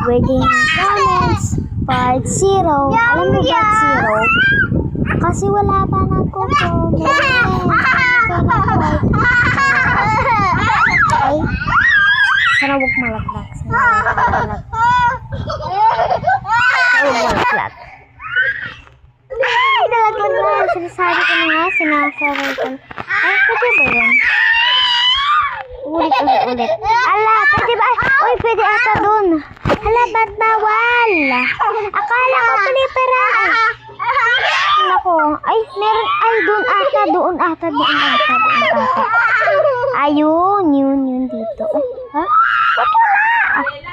Wedding Comments Part 0. Alam mo ba 0? Kasi wala pa nagko-comment. Ay, sana huwag malaglag. Sana huwag malaglag. Ay, nalaglag na. Sinasabi ko na nga. Sinasabi ko na. Ay, pwede ba yun? Ulit. Ala, pwede ba? Uy, pwede ata dun. Hala, ba't bawal? Akala ko palipera. Nako. Ay, meron. Ay, doon ata. Ayun, yun dito. Ha? What?